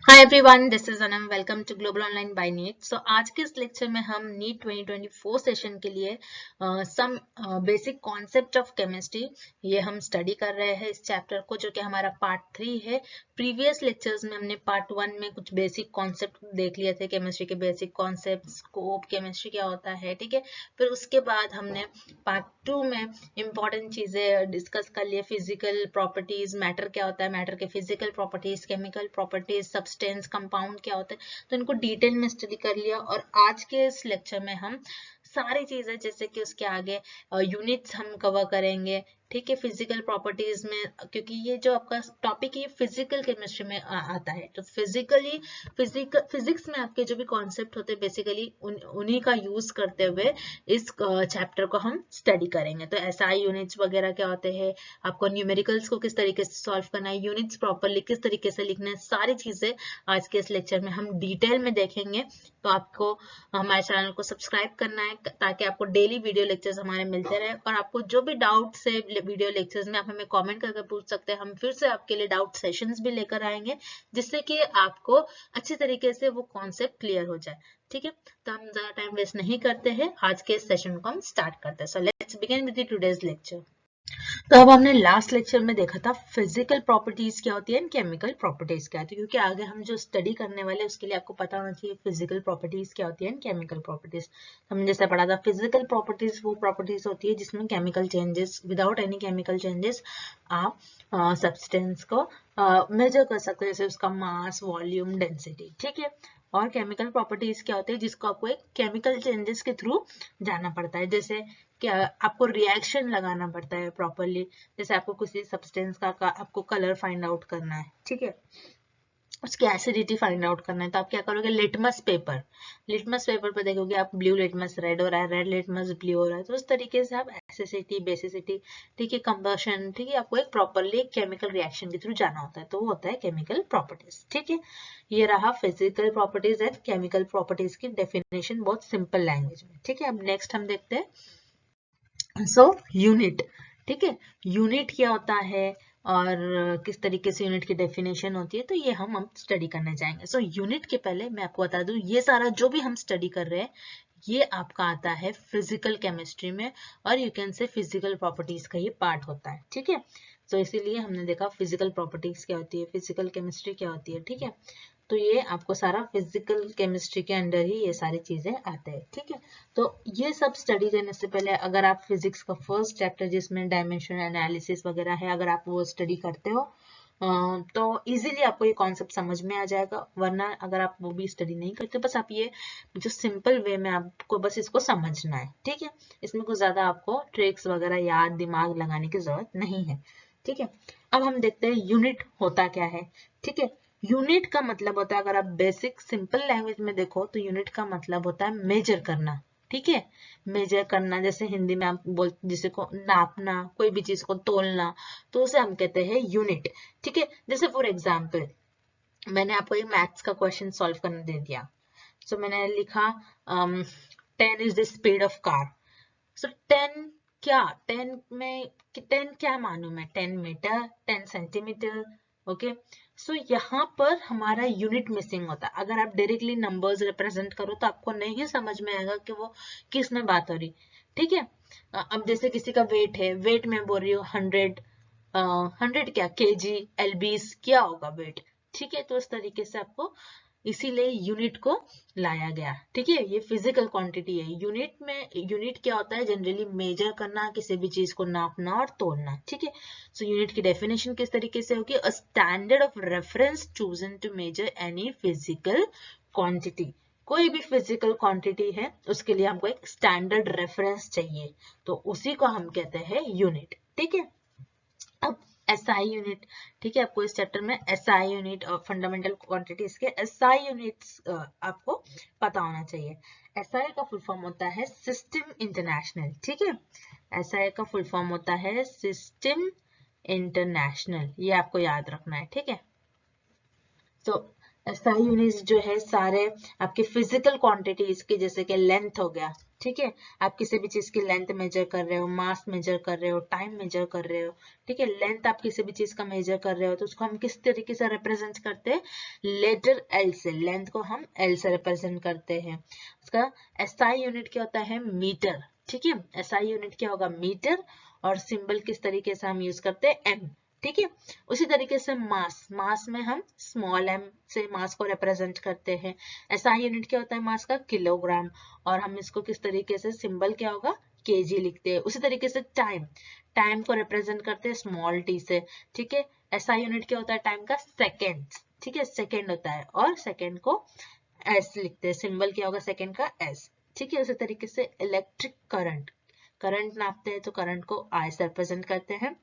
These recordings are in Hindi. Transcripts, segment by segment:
Hi everyone, this is Anam. Welcome to global online by NEET. So आज के इस लेक्चर में हम नीट 2024 सेशन के लिए some basic concept of chemistry ये हम स्टडी कर रहे हैं इस चैप्टर को, जो कि हमारा पार्ट 3 है। प्रीवियस लेक्चर्स में हमने पार्ट 1 में कुछ बेसिक कॉन्सेप्ट देख लिए थे, केमिस्ट्री के बेसिक कॉन्सेप्ट, स्कोप, केमिस्ट्री क्या होता है, ठीक है। फिर उसके बाद हमने पार्ट 2 में इंपॉर्टेंट चीजें डिस्कस कर लिए, फिजिकल प्रॉपर्टीज, मैटर क्या होता है, मैटर के physical properties, chemical properties, substance, compound क्या होता है, तो इनको डिटेल में स्टडी कर लिया। और आज के इस लेक्चर में हम सारी चीजें, जैसे कि उसके आगे यूनिट्स हम कवर करेंगे, ठीक है, फिजिकल प्रॉपर्टीज में, क्योंकि ये जो आपका टॉपिक है फिजिकल केमिस्ट्री में आता है। तो फिजिक्स में आपके जो भी कॉन्सेप्ट होते हैं बेसिकली उन्हीं का यूज करते हुए इस चैप्टर को हम स्टडी करेंगे। तो एसआई यूनिट्स वगैरह क्या होते हैं, आपको न्यूमेरिकल्स को किस तरीके से सॉल्व करना है, यूनिट्स प्रॉपरली किस तरीके से लिखना है, सारी चीजें आज के इस लेक्चर में हम डिटेल में देखेंगे। तो आपको हमारे चैनल को सब्सक्राइब करना है ताकि आपको डेली वीडियो लेक्चर्स हमारे मिलते रहे। और आपको जो भी डाउट्स है वीडियो लेक्चर्स में, आप हमें कमेंट करके पूछ सकते हैं। हम फिर से आपके लिए डाउट सेशंस भी लेकर आएंगे, जिससे कि आपको अच्छी तरीके से वो कॉन्सेप्ट क्लियर हो जाए, ठीक है। तो हम ज्यादा टाइम वेस्ट नहीं करते हैं, आज के सेशन को हम स्टार्ट करते हैं। So let's begin with today's lecture. तो अब हमने लास्ट लेक्चर में देखा था फिजिकल प्रॉपर्टीज क्या होती है एंड केमिकल प्रॉपर्टीज क्या होती है, क्योंकि आगे हम जो स्टडी करने वाले हैं उसके लिए आपको पता होना चाहिए फिजिकल प्रॉपर्टीज क्या होती है एंड केमिकल प्रॉपर्टीज। हमने जैसे पढ़ा था, फिजिकल प्रॉपर्टीज वो प्रॉपर्टीज होती है जिसमें chemical changes, without any chemical changes आप सब्सटेंस को मेजर कर सकते हैं, जैसे उसका मास, वॉल्यूम, डेंसिटी, ठीक है। और केमिकल प्रॉपर्टीज क्या होते हैं जिसको आपको एक केमिकल चेंजेस के थ्रू जाना पड़ता है, जैसे क्या आपको रिएक्शन लगाना पड़ता है प्रॉपरली। जैसे आपको किसी सब्सटेंस का आपको कलर फाइंड आउट करना है, ठीक है, उसकी एसिडिटी फाइंड आउट करना है, तो आप क्या करोगे, लिटमस पेपर पर देखोगे आप ब्लू लिटमस रेड हो रहा है, रेड लिटमस ब्लू हो रहा है, तो उस तरीके से आप एसिडिटी, बेसिसिटी, ठीक है, कंबशन, ठीक है, आपको एक प्रॉपरली केमिकल रिएक्शन के थ्रू जाना होता है, तो वो होता है केमिकल प्रॉपर्टीज, ठीक है। ये रहा physical properties and chemical properties की डेफिनेशन बहुत सिंपल लैंग्वेज में, ठीक है। अब नेक्स्ट हम देखते हैं यूनिट, ठीक है, यूनिट क्या होता है और किस तरीके से यूनिट की डेफिनेशन होती है, तो ये हम स्टडी करने जाएंगे। यूनिट के पहले मैं आपको बता दूं, ये सारा जो भी हम स्टडी कर रहे हैं ये आपका आता है फिजिकल केमिस्ट्री में, और यू कैन से फिजिकल प्रॉपर्टीज का ये पार्ट होता है, ठीक है। इसीलिए हमने देखा फिजिकल प्रॉपर्टीज क्या होती है, फिजिकल केमिस्ट्री क्या होती है, ठीक है। तो ये आपको सारा फिजिकल केमिस्ट्री के अंडर ही ये सारी चीजें आते हैं, ठीक है। तो ये सब स्टडी करने से पहले अगर आप फिजिक्स का फर्स्ट चैप्टर जिसमें डायमेंशन एनालिसिस वगैरह है, अगर आप वो स्टडी करते हो तो इजीली आपको ये कॉन्सेप्ट समझ में आ जाएगा। वरना अगर आप वो भी स्टडी नहीं करते, बस आप ये जो सिंपल वे में आपको बस इसको समझना है, ठीक है। इसमें कुछ ज्यादा आपको ट्रिक्स वगैरह याद दिमाग लगाने की जरूरत नहीं है, ठीक है। अब हम देखते हैं यूनिट होता क्या है, ठीक है। यूनिट का मतलब होता है, अगर आप बेसिक सिंपल लैंग्वेज में देखो तो यूनिट का मतलब होता है मेजर करना, ठीक है। मेजर करना, जैसे हिंदी में आप बोल, जिसे को नापना, कोई भी चीज को तोलना, तो उसे हम कहते हैं यूनिट, ठीक है। जैसे फॉर एग्जाम्पल मैंने आपको एक मैथ्स का क्वेश्चन सॉल्व करने दे दिया। मैंने लिखा 10 is the speed of car. 10 क्या, 10 में 10 क्या मानूं मैं, 10 मीटर, 10 सेंटीमीटर, ओके। यहाँ पर हमारा यूनिट मिसिंग होता है। अगर आप डायरेक्टली नंबर्स रिप्रेजेंट करो तो आपको नहीं समझ में आएगा कि वो किस में बात हो रही, ठीक है। अब जैसे किसी का वेट है, वेट में बोल रही हूँ 100, 100 क्या, केजी, एलबीस क्या होगा वेट, ठीक है। तो इस तरीके से आपको इसीलिए यूनिट को लाया गया, ठीक है। ये फिजिकल क्वांटिटी है। यूनिट क्या होता है, जनरली मेजर करना, किसी भी चीज को नापना और तोलना, ठीक है। यूनिट की डेफिनेशन किस तरीके से होगी, a standard of reference chosen to measure any physical quantity. कोई भी फिजिकल क्वांटिटी है उसके लिए हमको एक स्टैंडर्ड रेफरेंस चाहिए, तो उसी को हम कहते हैं यूनिट, ठीक है। अब एसआई यूनिट, ठीक है, आपको इस चैप्टर में एसआई यूनिट और फंडामेंटल क्वांटिटीज के एसआई यूनिट्स आपको पता होना चाहिए। एसआई का फुल फॉर्म होता है सिस्टम इंटरनेशनल, ठीक है। एसआई का फुल फॉर्म होता है सिस्टम इंटरनेशनल, ये आपको याद रखना है, ठीक है। एसआई यूनिट्स जो है सारे आपके फिजिकल क्वांटिटीज के, जैसे कि लेंथ हो गया, ठीक है, आप किसी भी चीज की लेंथ मेजर कर रहे हो, मास मेजर कर रहे हो, टाइम मेजर कर रहे हो, ठीक है, लेंथ आप किसी भी चीज का मेजर कर रहे हो तो उसको हम किस तरीके से रिप्रेजेंट करते हैं, लेटर एल से, लेंथ को हम एल से रिप्रेजेंट करते हैं। उसका एसआई यूनिट क्या होता है, मीटर, ठीक है, एसआई यूनिट क्या होगा, मीटर, और सिंबल किस तरीके से हम यूज करते हैं, एम, ठीक है। उसी तरीके से मास, मास में हम स्मॉल एम से मास को रिप्रेजेंट करते हैं। एसआई यूनिट क्या होता है मास का, किलोग्राम, और हम इसको किस तरीके से, सिंबल क्या होगा, केजी लिखते हैं। उसी तरीके से टाइम, टाइम को रिप्रेजेंट करते हैं स्मॉल टी से, ठीक है। एसआई यूनिट क्या होता है टाइम का, सेकेंड, ठीक है, सेकेंड होता है, और सेकेंड को एस लिखते हैं, सिंबल क्या होगा सेकेंड का, एस, ठीक है। उसी तरीके से इलेक्ट्रिक करंट, करंट नापते हैं तो करंट को आई से रिप्रेजेंट करते हैं।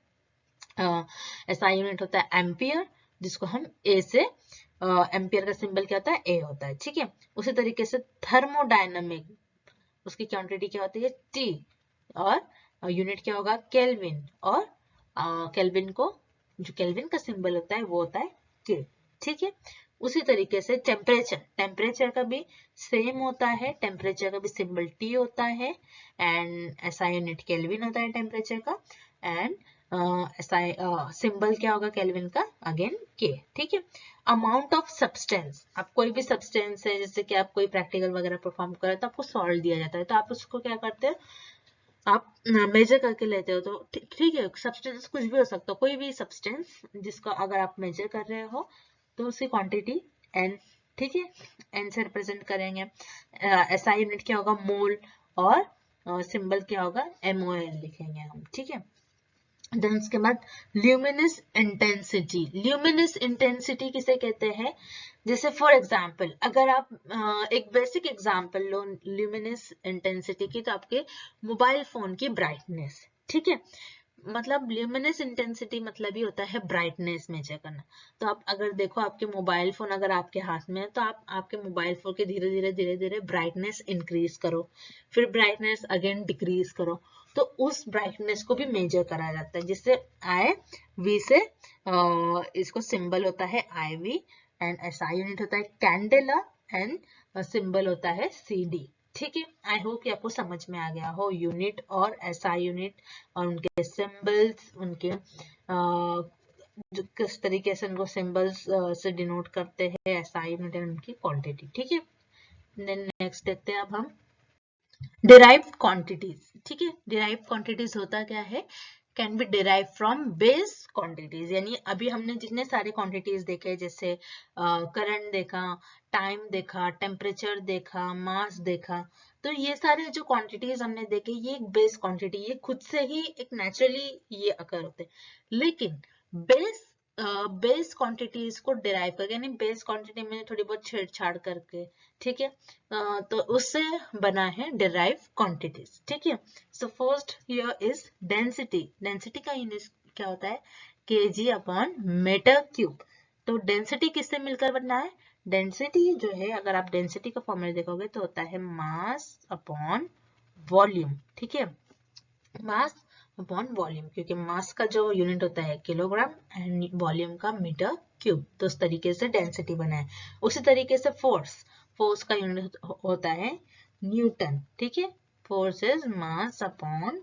एसआई यूनिट होता है एम्पियर, जिसको हम ए से, एम्पियर का सिंबल क्या होता है, ए होता है, ठीक है। उसी तरीके से थर्मोडायनामिक, उसकी क्वांटिटी क्या होती है, टी, और यूनिट क्या होगा, केल्विन, और केल्विन को, जो केल्विन का सिंबल होता है वो होता है के, ठीक है। उसी तरीके से टेम्परेचर, टेम्परेचर का भी सेम होता है, टेम्परेचर का भी सिंबल टी होता है, एंड एसआई यूनिट केल्विन होता है टेम्परेचर का, एंड एसआई सिंबल क्या होगा केल्विन का, अगेन के, ठीक है। अमाउंट ऑफ सब्सटेंस, आप कोई भी सब्सटेंस है, जैसे कि आप कोई प्रैक्टिकल वगैरह परफॉर्म करें तो आपको सॉल्ट दिया जाता है, तो आप उसको क्या करते हैं, आप मेजर करके लेते हो, तो ठीक है, सब्सटेंस कुछ भी हो सकता है, कोई भी सब्सटेंस जिसको अगर आप मेजर कर रहे हो तो उसकी क्वांटिटी एन, ठीक है, एन से रिप्रेजेंट करेंगे। एसआई यूनिट क्या होगा, मोल, और सिंबल क्या होगा, एमओएल लिखेंगे हम, ठीक है। देन उसके बाद ल्यूमिनस इंटेंसिटी, ल्यूमिनस इंटेंसिटी किसे कहते हैं, जैसे फॉर एग्जांपल अगर आप एक बेसिक एग्जांपल लो ल्यूमिनस इंटेंसिटी की, तो आपके मोबाइल फोन की ब्राइटनेस, ठीक है, मतलब ल्यूमिनस इंटेंसिटी मतलब ही होता है ब्राइटनेस मेजर करना। तो आप अगर देखो आपके मोबाइल फोन अगर आपके हाथ में है तो आप आपके मोबाइल फोन के धीरे धीरे ब्राइटनेस इंक्रीज करो, फिर ब्राइटनेस अगेन डिक्रीज करो, तो उस ब्राइटनेस को भी मेजर करा जाता है, जिससे आई वी से इसको सिंबल होता है आई वी, एंड एसआई यूनिट होता है कैंडेला, एंड सिंबल होता है सी डी, ठीक है। आई होप कि आपको समझ में आ गया हो यूनिट और एसआई यूनिट और उनके सिंबल्स, उनके जो किस तरीके से उनको सिंबल्स से डिनोट करते हैं, एसआई यूनिट एंड उनकी क्वांटिटी, ठीक है। देन नेक्स्ट देखते हैं अब हम डिराइव्ड क्वांटिटीज, ठीक है। डिराइव्ड क्वांटिटीज होता क्या है, can be derive from base quantities, यानी अभी हमने जितने सारे क्वांटिटीज देखे, जैसे करंट देखा, टाइम देखा, टेम्परेचर देखा, मास देखा, तो ये सारे जो क्वांटिटीज हमने देखे ये एक बेस क्वांटिटी, ये खुद से ही एक नेचुरली ये अकर होते हैं, लेकिन बेस क्वांटिटीज को डिराइव करके, यानी बेस क्वांटिटी में थोड़ी बहुत छेड़छाड़ करके, ठीक है, तो उससे बना है डिराइव क्वांटिटीज, ठीक है। So first here is density, density का यूनिट क्या होता है, केजी अपॉन मीटर क्यूब। तो डेंसिटी किससे मिलकर बनना है, डेंसिटी जो है अगर आप डेंसिटी का फॉर्मूला देखोगे तो होता है मास अपॉन वॉल्यूम, ठीक है, मास अपॉन वॉल्यूम, क्योंकि मास का जो यूनिट होता है किलोग्राम एंड वॉल्यूम का मीटर क्यूब, तो उस तरीके से डेंसिटी बना है। उसी तरीके से फोर्स, फोर्स का यूनिट होता है न्यूटन, ठीक है, force is mass upon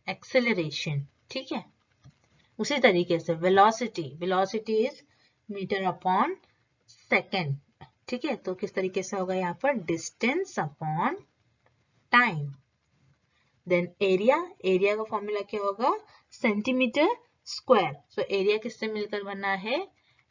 acceleration, ठीक है। उसी तरीके से velocity, velocity is metre upon second, ठीक है, तो किस तरीके से होगा यहाँ पर, distance upon time. Then area, area का फॉर्मूला क्या होगा, सेंटीमीटर स्क्वायर, सो एरिया किससे मिलकर बना है,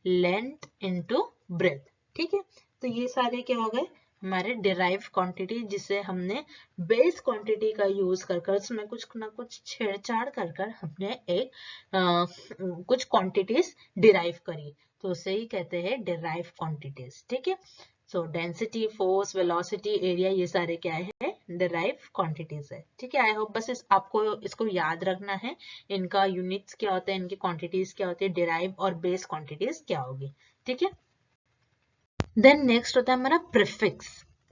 लेंथ इनटू ब्रेथ, ठीक है। तो ये सारे क्या हो गए हमारे डिराइव क्वांटिटी, जिसे हमने बेस क्वांटिटी का यूज कर उसमें कुछ ना कुछ छेड़छाड़ कर हमने एक कुछ क्वांटिटीज डिराइव करी, तो उसे ही कहते हैं डिराइव क्वांटिटीज, ठीक है। सो डेंसिटी, फोर्स, वेलोसिटी, एरिया, ये सारे क्या है, डिराइव क्वांटिटीज है, ठीक है। आई होप बस आपको इसको याद रखना है, इनका यूनिट्स क्या होते हैं, इनकी क्वांटिटीज क्या होती है, डिराइव और बेस क्वांटिटीज क्या होगी, ठीक है। देन नेक्स्ट होता है हमारा प्रीफिक्स,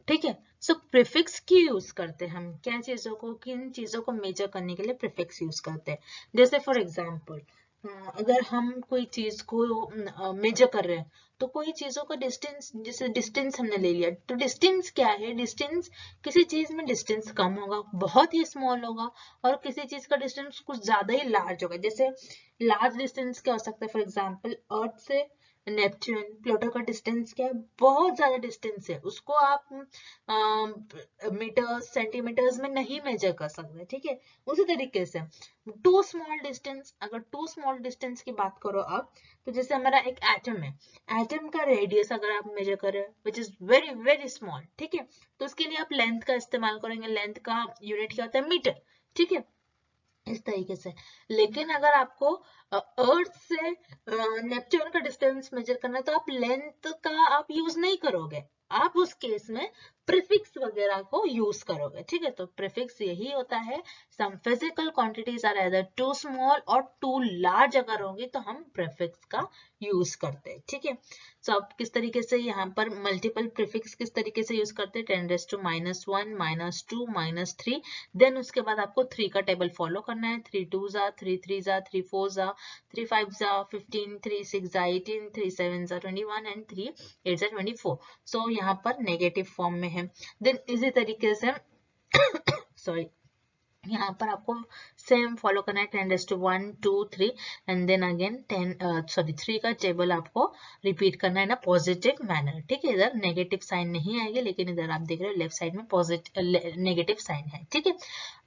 ठीक है। सो प्रीफिक्स क्यों यूज करते हैं हम, क्या चीजों को, किन चीजों को मेजर करने के लिए प्रीफिक्स यूज करते हैं, जैसे फॉर एग्जांपल अगर हम कोई चीज को मेजर कर रहे हैं, तो कोई चीजों का डिस्टेंस, जैसे डिस्टेंस हमने ले लिया, तो डिस्टेंस क्या है? डिस्टेंस, किसी चीज में डिस्टेंस कम होगा, बहुत ही स्मॉल होगा, और किसी चीज का डिस्टेंस कुछ ज्यादा ही लार्ज होगा। जैसे लार्ज डिस्टेंस क्या हो सकता है? फॉर एग्जाम्पल अर्थ से नेपच्यून, प्लूटो का डिस्टेंस क्या है? बहुत ज्यादा डिस्टेंस है, उसको आप मीटर्स सेंटीमीटर्स में नहीं मेजर कर सकते, ठीक है। उसी तरीके से टू स्मॉल डिस्टेंस, अगर टू स्मॉल डिस्टेंस की बात करो आप, तो जैसे हमारा एक एटम है, एटम का रेडियस अगर आप मेजर करें which is very very small, ठीक है, तो उसके लिए आप लेंथ का इस्तेमाल करेंगे। लेंथ का यूनिट क्या होता है? मीटर, ठीक है, इस तरीके से। लेकिन अगर आपको अर्थ से नेपच्यून का डिस्टेंस मेजर करना है, तो आप लेंथ का आप यूज नहीं करोगे, आप उस केस में प्रीफिक्स वगैरह को यूज करोगे, ठीक है। तो प्रीफिक्स यही होता है, some physical quantities are either too small और टू लार्ज अगर होंगी तो हम प्रीफिक्स का यूज करते हैं, ठीक है। सो अब किस तरीके से यहाँ पर मल्टीपल प्रीफिक्स किस तरीके से यूज करते हैं? 10⁻⁻⁻1 -2 -3, देन उसके बाद आपको 3 का टेबल फॉलो करना है। 3 2 जा, 3 3 जा, 3 4 जा, 3 5 जा 15, 3 6 जा 18, 3 7 जा 21 एंड 3 8 जा 24। सो यहाँ पर नेगेटिव फॉर्म में है। देन इसी तरीके से सॉरी, यहाँ पर आपको सेम फॉलो करना है, 10⁻1 2 3 एंड देन अगेन 3 का टेबल आपको रिपीट करना है ना पॉजिटिव मैनर, ठीक है। इधर नेगेटिव साइन नहीं आएगी, लेकिन इधर आप देख रहे हो लेफ्ट साइड में पॉजिटिव नेगेटिव साइन है, ठीक है।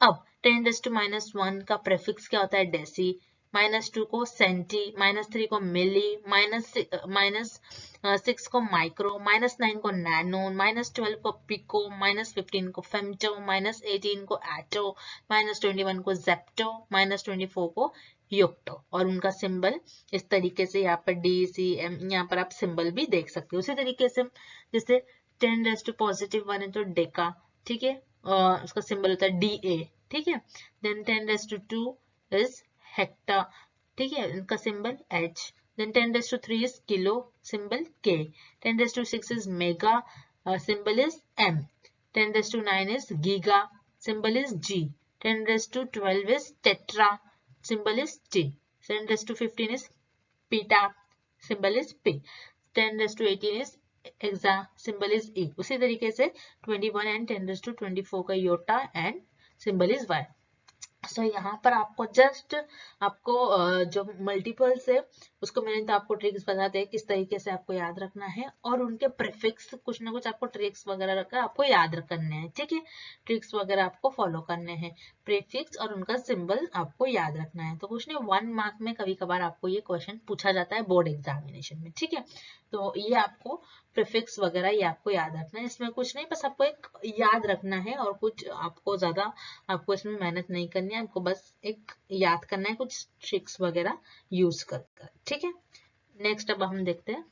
अब 10⁻⁻1 का प्रेफिक्स क्या होता है? डेसी, -2 को सेंटी, -3 को मिली, -6 को माइक्रो, -9 को नैनो, -12 को पिको, -15 को फेम्टो, -18 को एटो, -21 को जेप्टो, -24 को योक्टो, और उनका सिंबल इस तरीके से यहाँ पर डी सी एम, यहाँ पर आप सिंबल भी देख सकते हो। उसी तरीके से जैसे 10⁻⁻1 है तो डेका, ठीक है, उसका सिंबल होता है डी ए, ठीक है। देन 10⁻2 इज हेक्टा, ठीक है, इनका symbol H. Then 10⁻3 is kilo, symbol K. 10⁻6 is mega, symbol is M. 10⁻9 is giga, symbol is G. 10⁻12 is tetra, symbol is T. 10⁻15 is peta, symbol is P. 10⁻18 is hexa, symbol is E. उसी तरीके से 21 and 10⁻24 का yotta and symbol is Y. So यहाँ पर आपको जस्ट आपको जो मल्टीपल्स है उसको मैंने तो आपको ट्रिक्स बताते हैं किस तरीके से आपको याद रखना है, और उनके प्रीफिक्स कुछ ना कुछ आपको ट्रिक्स वगैरह रखकर आपको याद करने हैं, ठीक है। ट्रिक्स वगैरह आपको फॉलो करने हैं, प्रीफिक्स और उनका सिंबल आपको याद रखना है। तो कुछ नहीं, 1 मार्क में कभी कभार आपको ये क्वेश्चन पूछा जाता है बोर्ड एग्जामिनेशन में, ठीक है। तो ये आपको प्रीफिक्स वगैरह ये आपको याद रखना है, इसमें कुछ नहीं, बस आपको एक याद रखना है, और कुछ आपको ज्यादा आपको इसमें मेहनत नहीं करनी है, आपको बस एक याद करना है कुछ ट्रिक्स वगैरह यूज कर, ठीक है। नेक्स्ट अब हम देखते हैं,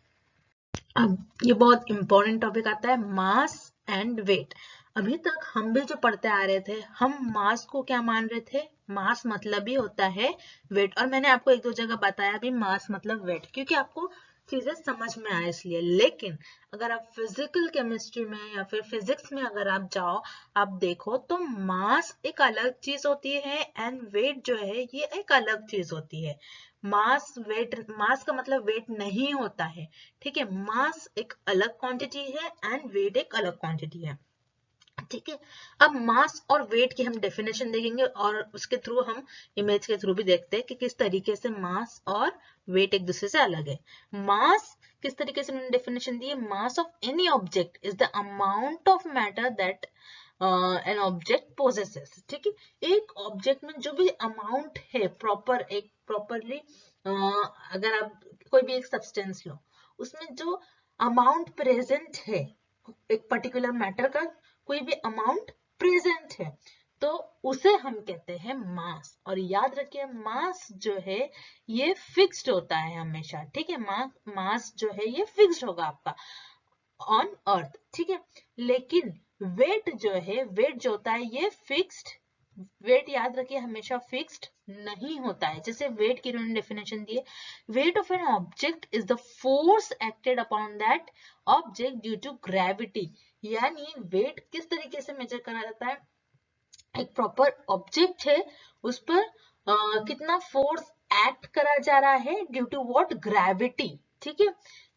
अब ये बहुत इंपॉर्टेंट टॉपिक आता है, मास एंड वेट। अभी तक हम भी जो पढ़ते आ रहे थे, हम मास को क्या मान रहे थे? मास मतलब ही होता है वेट, और मैंने आपको एक दो जगह बताया भी मास मतलब वेट, क्योंकि आपको चीजें समझ में आए इसलिए। लेकिन अगर आप फिजिकल केमिस्ट्री में या फिर फिजिक्स में अगर आप जाओ, आप देखो तो मास एक अलग चीज होती है एंड वेट जो है ये एक अलग चीज होती है। मास वेट, मास का मतलब वेट नहीं होता है, ठीक है। मास एक अलग क्वांटिटी है एंड वेट एक अलग क्वांटिटी है, ठीक है। अब मास और वेट की हम डेफिनेशन देखेंगे, और उसके थ्रू हम इमेज के थ्रू भी देखते हैं कि किस तरीके से मास और वेट एक दूसरे से अलग है। मास किस तरीके से उन्होंने डेफिनेशन दी है? Mass of any object is the amount of matter that an object possesses, ठीक है। एक ऑब्जेक्ट में जो भी अमाउंट है प्रॉपर, एक प्रॉपरली अगर आप कोई भी एक सब्सटेंस लो, उसमें जो अमाउंट प्रेजेंट है एक पर्टिकुलर मैटर का, कोई भी अमाउंट प्रेजेंट है, तो उसे हम कहते हैं मास। और याद रखिए मास जो है ये फिक्स्ड होता है हमेशा, ठीक है। मास जो है ये फिक्स्ड होगा आपका ऑन अर्थ, ठीक है। लेकिन वेट जो है, वेट जो होता है ये फिक्स्ड, वेट याद रखिए हमेशा फिक्स्ड नहीं होता है। जैसे वेट की उन्होंने डेफिनेशन दी है, weight of an object is the force acted upon that object due to gravity. यानी वेट किस तरीके से मेजर करा जाता है? एक प्रॉपर ऑब्जेक्ट है, उस पर कितना फोर्स एक्ट करा जा रहा है ड्यू टू व्हाट, ग्रेविटी। ठीक है,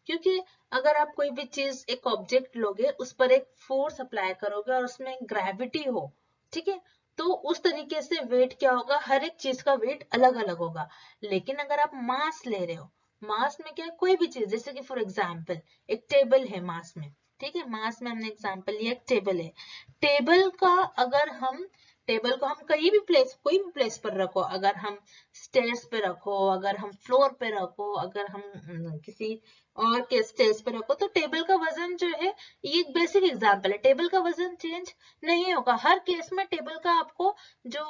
क्योंकि अगर आप कोई भी चीज, एक ऑब्जेक्ट लोगे, उस पर एक फोर्स अप्लाई करोगे और उसमें ग्रेविटी हो, ठीक है, तो उस तरीके से वेट क्या होगा, हर एक चीज का वेट अलग अलग होगा। लेकिन अगर आप मास ले रहे हो, मास में क्या है, कोई भी चीज, जैसे कि फॉर एग्जांपल एक टेबल है मास में, ठीक है, मास में हमने एग्जांपल लिया, एक टेबल है। टेबल का अगर हम, टेबल को हम कहीं भी प्लेस, कोई भी प्लेस पर रखो, अगर हम स्टेयर्स पे रखो, अगर हम फ्लोर पे रखो, अगर हम किसी और के स्टेयर्स पे रखो, तो टेबल का वजन जो है, ये एक बेसिक एग्जांपल है, टेबल का वजन चेंज नहीं होगा हर केस में। टेबल का आपको जो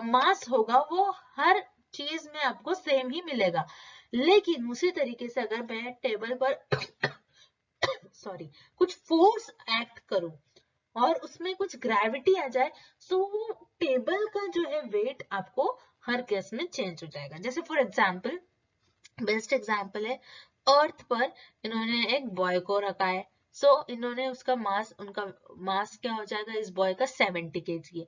मास होगा वो हर चीज में आपको सेम ही मिलेगा। लेकिन उसी तरीके से अगर मैं टेबल पर सॉरी कुछ फोर्स एक्ट करूं और उसमें कुछ ग्रेविटी आ जाए, तो वो टेबल का जो है वेट आपको हर केस में चेंज हो जाएगा। जैसे फॉर एग्जांपल, बेस्ट एग्जांपल है, अर्थ पर इन्होंने एक बॉय को रखा है। इन्होंने उसका मास, उनका मास क्या हो जाएगा इस बॉय का, 70 kg है।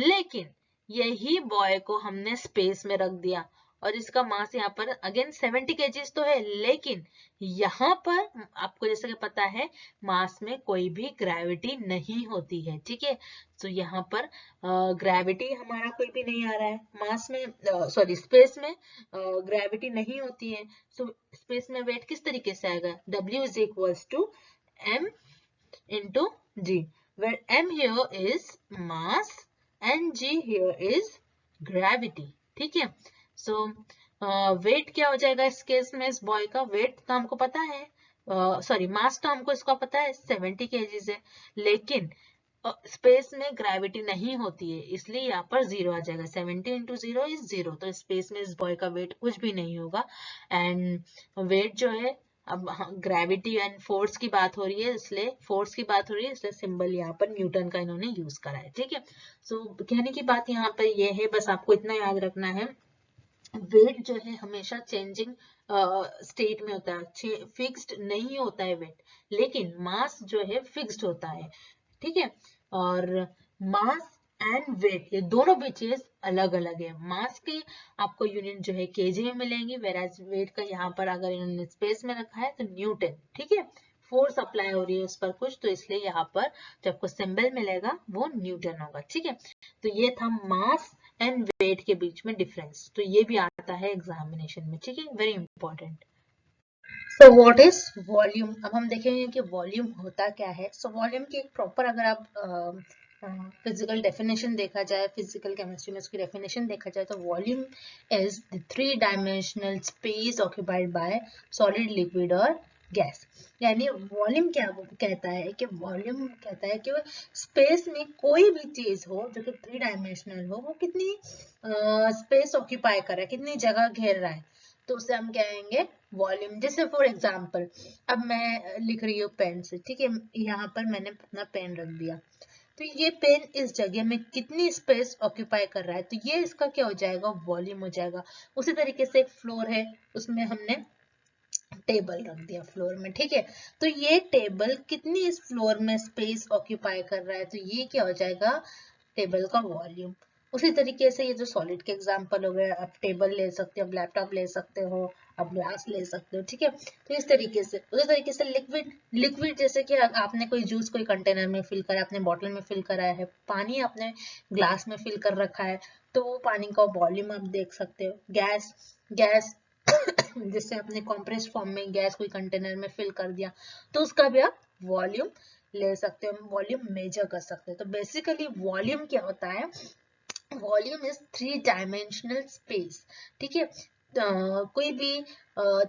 लेकिन यही बॉय को हमने स्पेस में रख दिया और इसका मास यहाँ पर अगेन 70 kg तो है, लेकिन यहाँ पर आपको जैसे कि पता है मास में कोई भी ग्रेविटी नहीं होती है। ठीक है, तो यहाँ पर ग्रेविटी हमारा कोई भी नहीं आ रहा है, मास में सॉरी स्पेस में ग्रेविटी नहीं होती है। स्पेस में वेट किस तरीके से आएगा, W is equals to m into g, where m here is mass and g here is gravity। ठीक है, वेट क्या हो जाएगा इस केस में, इस बॉय का वेट तो हमको पता है, सॉरी मास तो हमको इसका पता है 70 kg है, लेकिन स्पेस में ग्रेविटी नहीं होती है, इसलिए यहाँ पर 0 आ जाएगा। 70 इंटू 0 इज 0, तो स्पेस में इस बॉय का वेट कुछ भी नहीं होगा। एंड वेट जो है, अब ग्रेविटी एंड फोर्स की बात हो रही है, इसलिए फोर्स की बात हो रही है, इसलिए सिंबल यहाँ पर न्यूटन का इन्होंने यूज करा है। ठीक है, कहने की बात यहाँ पर ये है, बस आपको इतना याद रखना है, वेट जो है हमेशा चेंजिंग स्टेट में होता है, फिक्स्ड नहीं होता है वेट, लेकिन मास जो है फिक्स्ड होता है। ठीक है, और मास एंड वेट ये दोनों भी चीज अलग अलग है। मास की आपको यूनिट जो है केजी में मिलेंगी, वेराज वेट का यहाँ पर अगर इन्होंने स्पेस में रखा है तो न्यूटन। ठीक है, फोर्स अप्लाई हो रही है उस पर कुछ, तो इसलिए यहाँ पर जो आपको सिंबल मिलेगा वो न्यूटन होगा। ठीक है, तो ये था मास एंड वेट के बीच में डिफरेंस, तो ये भी आता है एग्जामिनेशन में। ठीक है, very important. So what is volume, अब हम देखेंगे कि वॉल्यूम होता क्या है। वॉल्यूम की एक प्रॉपर, अगर आप फिजिकल डेफिनेशन देखा जाए, फिजिकल केमिस्ट्री में उसकी डेफिनेशन देखा जाए, तो volume is the 3 dimensional space occupied by solid, liquid और गैस। यानी वॉल्यूम क्या कहता है कि, वॉल्यूम कहता है कि स्पेस में कोई भी चीज हो जो कि 3 डायमेंशनल हो, वो कितनी स्पेस ऑक्यूपाई कर रहा है, कितनी जगह घेर रहा है, तो उसे हम कहेंगे वॉल्यूम। जैसे फॉर एग्जांपल, अब मैं लिख रही हूँ पेन से, ठीक है, यहाँ पर मैंने अपना पेन रख दिया, तो ये पेन इस जगह में कितनी स्पेस ऑक्यूपाई कर रहा है, तो ये इसका क्या हो जाएगा, वॉल्यूम हो जाएगा। उसी तरीके से एक फ्लोर है, उसमें हमने टेबल रख दिया फ्लोर में, ठीक है, तो ये टेबल कितनी इस फ्लोर में स्पेस ऑक्यूपाई कर रहा है, तो ये क्या हो जाएगा, टेबल का वॉल्यूम। उसी तरीके से ये जो सॉलिड के एग्जांपल हो गए, आप टेबल ले सकते हो, आप लैपटॉप ले सकते हो, आप ग्लास ले सकते हो। ठीक है, तो इस तरीके से, उसी तरीके से लिक्विड, लिक्विड जैसे कि आपने कोई जूस कोई कंटेनर में फिल करा, आपने बॉटल में फिल कराया है, पानी आपने ग्लास में फिल कर रखा है, तो वो पानी का वॉल्यूम आप देख सकते हो। गैस, गैस जिससे आपने कॉम्प्रेस्ड फॉर्म में गैस कोई कंटेनर में फिल कर दिया, तो उसका भी आप वॉल्यूम ले सकते हो, वॉल्यूम मेजर कर सकते हो। तो बेसिकली वॉल्यूम क्या होता है, वॉल्यूम इज 3 डायमेंशनल स्पेस। ठीक है, कोई भी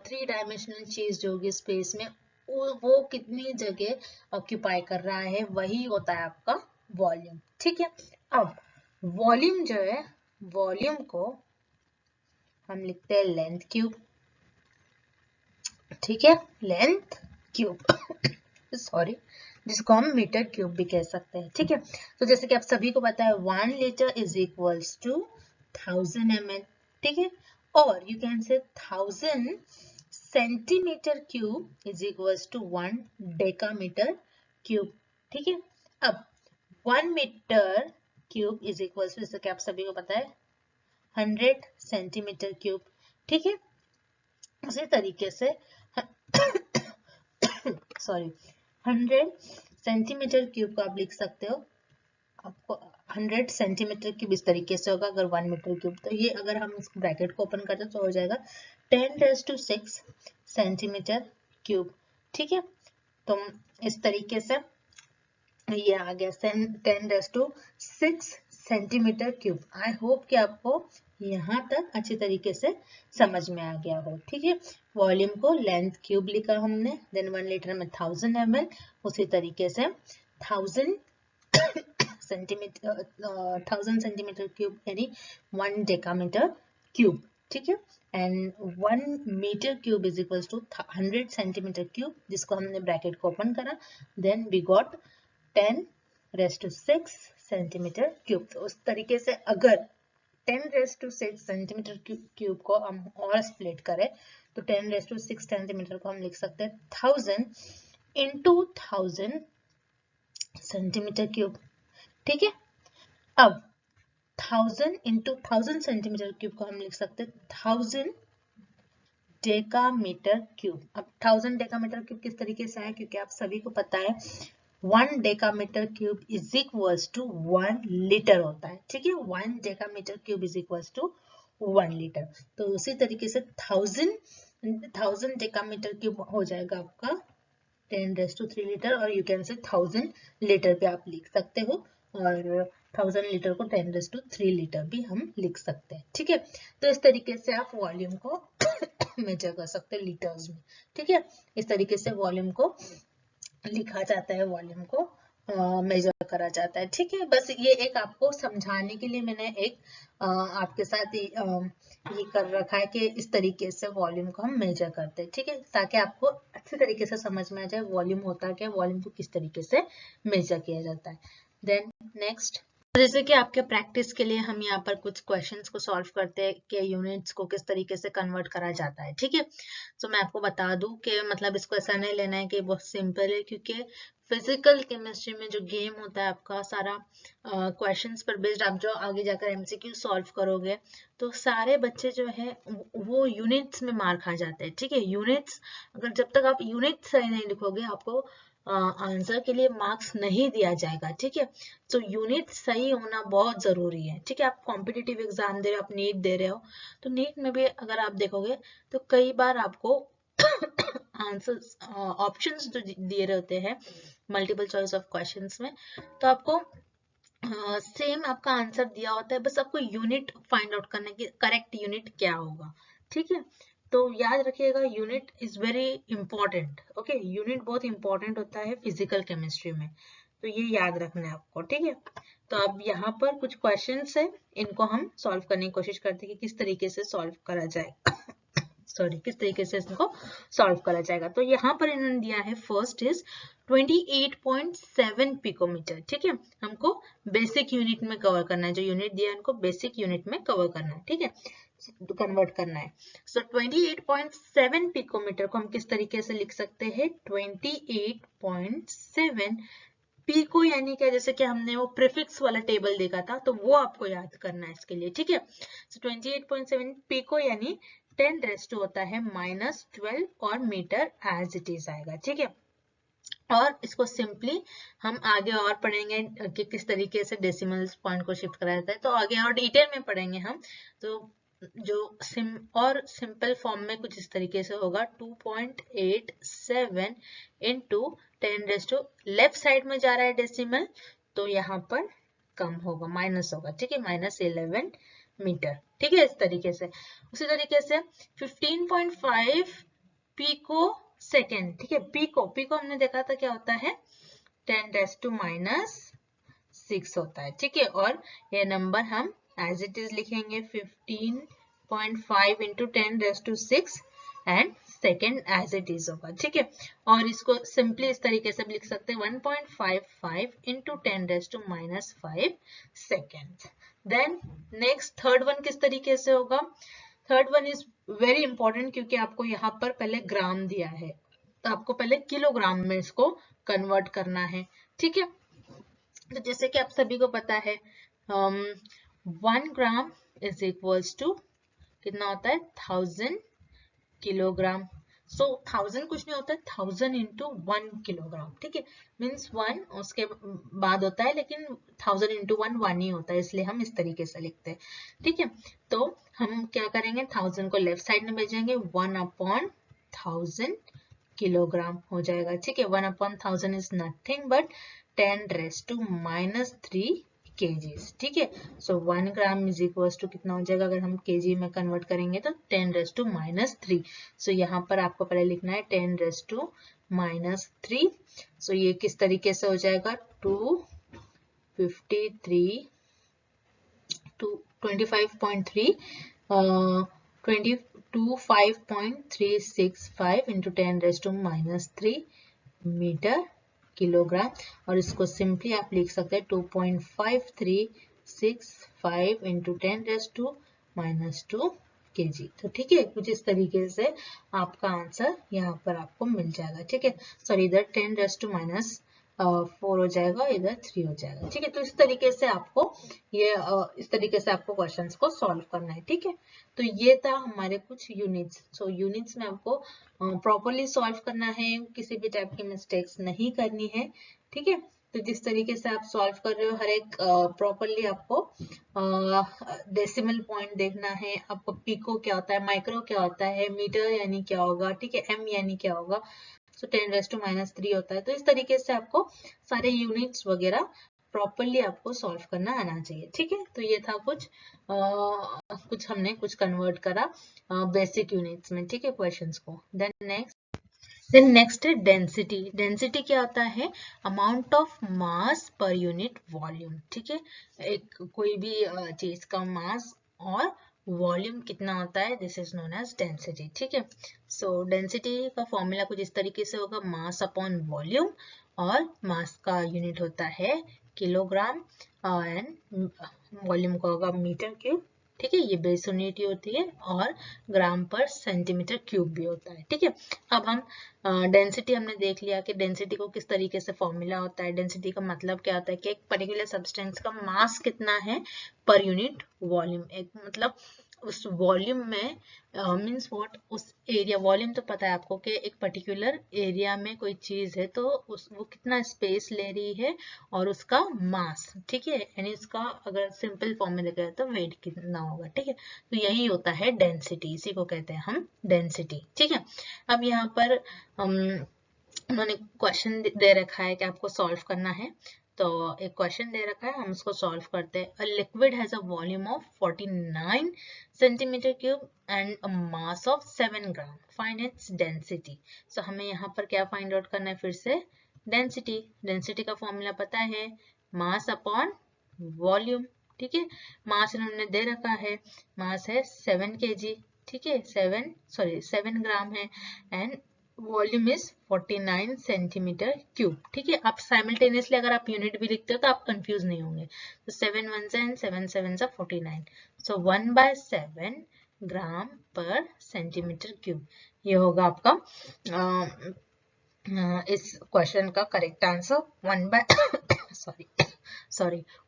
3 डायमेंशनल चीज जो होगी स्पेस में, वो कितनी जगह ऑक्यूपाई कर रहा है, वही होता है आपका वॉल्यूम। ठीक है, अब वॉल्यूम जो है, वॉल्यूम को हम लिखते हैं लेंथ क्यूब। ठीक है, लेंथ क्यूब सॉरी, जिसको हम मीटर क्यूब भी कह सकते हैं। ठीक है, तो जैसे कि आप सभी को पता है 1 litre is equals to 1000 ml। ठीक है, और you can say 1000 centimetre cube is equals to 1 decametre cube. ठीक है, अब 1 metre cube is equals to, जैसे कि आप सभी को पता है 100 सेंटीमीटर क्यूब, ठीक है। उसी तरीके से सॉरी 100 सेंटीमीटर क्यूब को आप लिख सकते हो, आपको 100 सेंटीमीटर क्यूब इस तरीके से होगा अगर 1 मीटर क्यूब। तो ये अगर हम इस ब्रैकेट को ओपन करते तो हो जाएगा 10⁻⁶ सेंटीमीटर क्यूब। ठीक है, तो इस तरीके से ये आ गया 10⁻⁶ सेंटीमीटर क्यूब। आई होप कि आपको यहाँ तक अच्छी तरीके से समझ में आ गया हो। ठीक है, वॉल्यूम को लेंथ क्यूब लिखा हमने, देन 1 लीटर में 1000 ml, उसी तरीके से 1000 सेंटीमीटर क्यूब यानी 1 डेकामीटर क्यूब। ठीक है, and 1 metre cube is equal to 100 centimetre cube, जिसको हमने ब्रैकेट को ओपन करा, then we got 10⁻⁶ centimetre cube. तो उस तरीके से अगर 10⁻⁶ सेंटीमीटर क्यूब को हम और स्प्लिट करें तो 10⁻⁶ सेंटीमीटर को हम लिख सकते हैं 1000 into 1000 सेंटीमीटर क्यूब। ठीक है, अब 1000 into 1000 सेंटीमीटर क्यूब को हम लिख सकते हैं 1000 डेकामीटर क्यूब। अब 1000 डेकामीटर क्यूब किस तरीके से है, क्योंकि आप सभी को पता है 1 decametre cube is equals to 1 litre होता है। ठीक है, 1 decametre cube is equals to 1 litre. तो उसी तरीके से 1000 डेकामीटर क्यूब हो जाएगा आपका 10⁻³ लीटर, और यू कैन से 1000 लीटर पे आप लिख सकते हो, और 1000 लीटर को 10⁻³ लीटर भी हम लिख सकते हैं। ठीक है, तो इस तरीके से आप वॉल्यूम को मेजर कर सकते हैं लीटर्स में। ठीक है, इस तरीके से वॉल्यूम को लिखा जाता है, वॉल्यूम को मेजर करा जाता है। ठीक है, बस ये एक आपको समझाने के लिए मैंने एक आपके साथ ये कर रखा है कि इस तरीके से वॉल्यूम को हम मेजर करते हैं। ठीक है, ताकि आपको अच्छे तरीके से समझ में आ जाए वॉल्यूम होता क्या, वॉल्यूम को किस तरीके से मेजर किया जाता है। देन नेक्स्ट, जैसे कि आपके प्रैक्टिस के लिए हम यहाँ पर कुछ क्वेश्चंस को सॉल्व करते हैं कि यूनिट्स को किस तरीके से कन्वर्ट करा जाता है। ठीक है, तो मैं आपको बता दूं कि मतलब इसको ऐसा नहीं लेना है कि बहुत सिंपल है, क्योंकि फिजिकल केमिस्ट्री में जो गेम होता है आपका सारा क्वेश्चंस पर बेस्ड, आप जो आगे जाकर एमसीक्यू सॉल्व करोगे तो सारे बच्चे जो है वो यूनिट्स में मार खा जाते हैं। ठीक है, यूनिट्स अगर जब तक आप यूनिट सही नहीं लिखोगे आपको आंसर के लिए मार्क्स नहीं दिया जाएगा। ठीक है, तो यूनिट सही होना बहुत जरूरी है। ठीक है, आप कॉम्पिटिटिव एग्जाम दे रहे हो, आप नीट दे रहे हो, तो नीट में भी अगर आप देखोगे तो कई बार आपको आंसर्स ऑप्शंस जो दिए रहते हैं मल्टीपल चॉइस ऑफ क्वेश्चंस में, तो आपको सेम आपका आंसर दिया होता है, बस आपको यूनिट फाइंड आउट करने की करेक्ट यूनिट क्या होगा। ठीक है, तो याद रखिएगा unit is very important. Okay, unit बहुत इंपॉर्टेंट होता है फिजिकल केमिस्ट्री में, तो ये याद रखना है आपको। ठीक है, तो अब यहाँ पर कुछ क्वेश्चंस है, इनको हम सॉल्व करने की कोशिश करते हैं कि किस तरीके से सॉल्व करा जाए सॉरी किस तरीके से इसको सॉल्व करा जाएगा। तो यहाँ पर इन्होंने दिया है फर्स्ट इज 28.7 पिकोमीटर। ठीक है, हमको बेसिक यूनिट में कवर करना है, जो यूनिट दिया है उनको बेसिक यूनिट में कवर करना है। ठीक है, कन्वर्ट करना है। सो 28.7 पिकोमीटर को हम किस तरीके से लिख सकते हैं, 28.7 पिको यानी क्या, जैसे कि हमने वो प्रीफिक्स वाला टेबल देखा था, तो वो आपको याद करना है इसके लिए। ठीक है, सो 28.7 पिको यानी 10⁻² होता है -12 और मीटर एज इट इज आएगा। ठीक है, और इसको सिंपली हम आगे और पढ़ेंगे कि किस तरीके से डेसिमल पॉइंट को शिफ्ट कराया जाता है, तो आगे और डिटेल में पढ़ेंगे हम। तो जो सिंपल फॉर्म में कुछ इस तरीके से होगा 2.87 इंटू 10⁻, लेफ्ट साइड में जा रहा है डेसिमल, तो यहाँ पर कम होगा, माइनस होगा। ठीक है, -11 मीटर। ठीक है, इस तरीके से। उसी तरीके से 15.5 पिको सेकेंड। ठीक है, पिको हमने देखा था क्या होता है, 10⁻⁻6 होता है। ठीक है, और ये नंबर हम एज इट इज लिखेंगे 15.5 into 10⁻6 and second as it is होगा। ठीक है, और इसको सिंपली इस तरीके से भी लिख सकते हैं 1.55 into 10⁻⁻5 second. Then next third one किस तरीके से होगा, third one is very important, क्योंकि आपको यहाँ पर पहले ग्राम दिया है, तो आपको पहले किलोग्राम में इसको कन्वर्ट करना है। ठीक है, तो जैसे कि आप सभी को पता है 1 ग्राम इज इक्वल्स टू कितना होता है 1000 किलोग्राम। सो 1000 कुछ नहीं होता है, 1000 इंटू 1 किलोग्राम, ठीक है। मीन्स 1 उसके बाद होता है, लेकिन 1000 इंटू 1 ही होता है, इसलिए हम इस तरीके से लिखते हैं, ठीक है। तो हम क्या करेंगे, 1000 को लेफ्ट साइड में भेजेंगे, 1/1000 किलोग्राम हो जाएगा, ठीक है। 1/1000 इज नथिंग बट 10⁻³ kgs, ठीक है। सो 1 ग्राम इज इक्वल टू कितना हो जाएगा, अगर हम केजी में कन्वर्ट करेंगे तो 10⁻³ सो यहाँ पर आपको पहले लिखना है 10⁻³ सो ये किस तरीके से हो जाएगा, 253 25.3 25.365 इंटू 10⁻³ मीटर किलोग्राम, और इसको सिंपली आप लिख सकते हैं 2.5365 इंटू 10⁻² kg। तो ठीक है, कुछ इस तरीके से आपका आंसर यहाँ पर आपको मिल जाएगा, ठीक है। सॉरी, इधर 10⁻⁴ हो जाएगा, इधर 3 हो जाएगा, ठीक है। तो इस तरीके से आपको ये इस तरीके से आपको क्वेश्चंस को सॉल्व करना है, ठीक है। तो ये था हमारे कुछ यूनिट्स। सो यूनिट्स में आपको प्रॉपरली सॉल्व करना है, किसी भी टाइप की मिस्टेक्स नहीं करनी है, ठीक है। तो जिस तरीके से आप सॉल्व कर रहे हो, हर एक प्रॉपरली आपको डेसिमल पॉइंट देखना है, आपको पिको क्या होता है, माइक्रो क्या होता है, मीटर यानी क्या होगा, ठीक है, एम यानी क्या होगा, सो 10⁻³ होता है। तो इस तरीके से आपको सारे यूनिट्स वगैरह प्रॉपरली आपको सॉल्व करना आना चाहिए, ठीक है। तो ये था कुछ हमने कुछ कन्वर्ट करा बेसिक यूनिट्स में, ठीक है, क्वेश्चंस को। देन नेक्स्ट है डेंसिटी। डेंसिटी क्या होता है, amount of mass per unit volume, ठीक है। एक कोई भी चीज का मास और वॉल्यूम कितना होता है, this is known as density, ठीक है। सो डेंसिटी का फॉर्मूला कुछ इस तरीके से होगा, मास अपॉन वॉल्यूम, और मास का यूनिट होता है किलोग्राम एंड वॉल्यूम का होगा मीटर क्यूब, ठीक है। ये बेस यूनिट होती है, और ग्राम पर सेंटीमीटर क्यूब भी होता है, ठीक है। अब हम डेंसिटी हमने देख लिया कि डेंसिटी को किस तरीके से फॉर्मूला होता है। डेंसिटी का मतलब क्या होता है कि एक पर्टिकुलर सब्सटेंस का मास कितना है पर यूनिट वॉल्यूम, एक मतलब उस वॉल्यूम में मीन्स व्हाट, उस एरिया, वॉल्यूम तो पता है आपको कि एक पर्टिकुलर एरिया में कोई चीज है तो वो कितना स्पेस ले रही है, और उसका मास, ठीक है, यानी उसका अगर सिंपल फॉर्म में देखा जाए तो वेट कितना होगा, ठीक है। तो यही होता है डेंसिटी, इसी को कहते हैं हम डेंसिटी, ठीक है। अब यहाँ पर उन्होंने क्वेश्चन दे रखा है कि आपको सॉल्व करना है, तो एक क्वेश्चन दे रखा है, हम इसको सॉल्व करते हैं। A liquid has a volume of 49 centimetre cube and a mass of 7 gram, find its density. So हमें यहाँ पर क्या फाइंड आउट करना है, फिर से डेंसिटी। डेंसिटी का फॉर्मूला पता है, मास अपॉन वॉल्यूम, ठीक है। मास इन्होंने दे रखा है, मास है 7 kg, ठीक है, 7 ग्राम है, and volume is 49 centimetre cube, ठीक है। आप साइमल्टेनियसली अगर आप यूनिट भी लिखते हो तो आप कंफ्यूज नहीं होंगे। तो 7 1 and 7 7 49, सो 1/7 ग्राम पर सेंटीमीटर क्यूब, ये होगा आपका इस क्वेश्चन का करेक्ट आंसर।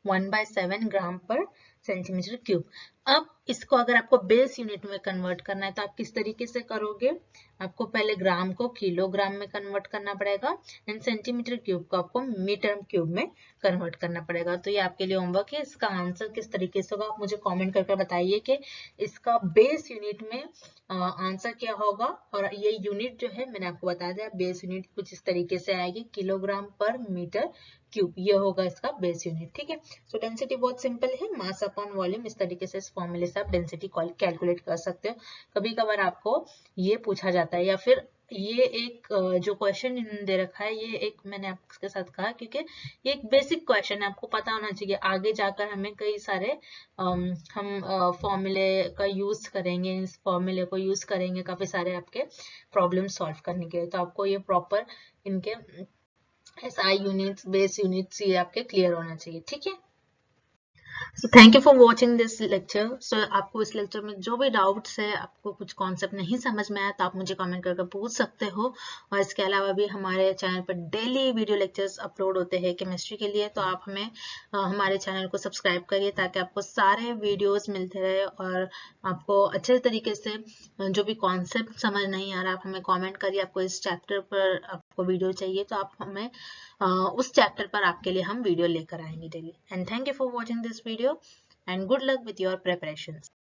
1/7 ग्राम पर सेंटीमीटर क्यूब। अब इसको अगर आपको बेस यूनिट में कन्वर्ट करना है तो आप किस तरीके से करोगे, आपको पहले ग्राम को किलोग्राम में कन्वर्ट करना पड़ेगा, एंड सेंटीमीटर क्यूब को आपको मीटर क्यूब में कन्वर्ट करना पड़ेगा। तो ये आपके लिए होमवर्क है, इसका आंसर किस तरीके से होगा आप मुझे कमेंट करके बताइए कि इसका बेस यूनिट में आंसर क्या होगा। और ये यूनिट जो है मैंने आपको बता दिया, बेस यूनिट कुछ इस तरीके से आएगी, किलोग्राम पर मीटर क्यूब, ये होगा इसका बेस यूनिट, ठीक है। सो डेंसिटी बहुत सिंपल है, मास अपॉन वॉल्यूम, इस तरीके से इस फॉर्मूले से आप डेंसिटी कैलकुलेट कर सकते हो। कभी कभार आपको ये पूछा जाता है, या फिर ये एक जो क्वेश्चन इन्होंने दे रखा है, ये एक मैंने आपके साथ कहा क्योंकि ये एक बेसिक क्वेश्चन है, आपको पता होना चाहिए। आगे जाकर हमें कई सारे हम फॉर्मूले का यूज करेंगे, इस फॉर्मूले को यूज करेंगे काफी सारे आपके प्रॉब्लम सॉल्व करने के लिए, तो आपको ये प्रॉपर इनके SI यूनिट्स, बेस यूनिट्स, ये आपके क्लियर होना चाहिए, ठीक है। So thank you for watching this lecture. So आपको इस लेक्चर में जो भी डाउट्स है, आपको कुछ कॉन्सेप्ट नहीं समझ में आया तो आप मुझे कमेंट करके पूछ सकते हो। और इसके अलावा भी हमारे चैनल पर डेली वीडियो लेक्चर्स अपलोड होते हैं केमिस्ट्री के लिए, तो आप हमें हमारे चैनल को सब्सक्राइब करिए ताकि आपको सारे वीडियोस मिलते रहे। और आपको अच्छे तरीके से जो भी कॉन्सेप्ट समझ नहीं आ रहा, आप हमें कॉमेंट करिए। आपको इस चैप्टर पर आपको वीडियो चाहिए तो आप हमें उस चैप्टर पर आपके लिए हम वीडियो लेकर आएंगे daily. And thank you for watching this video and good luck with your preparations.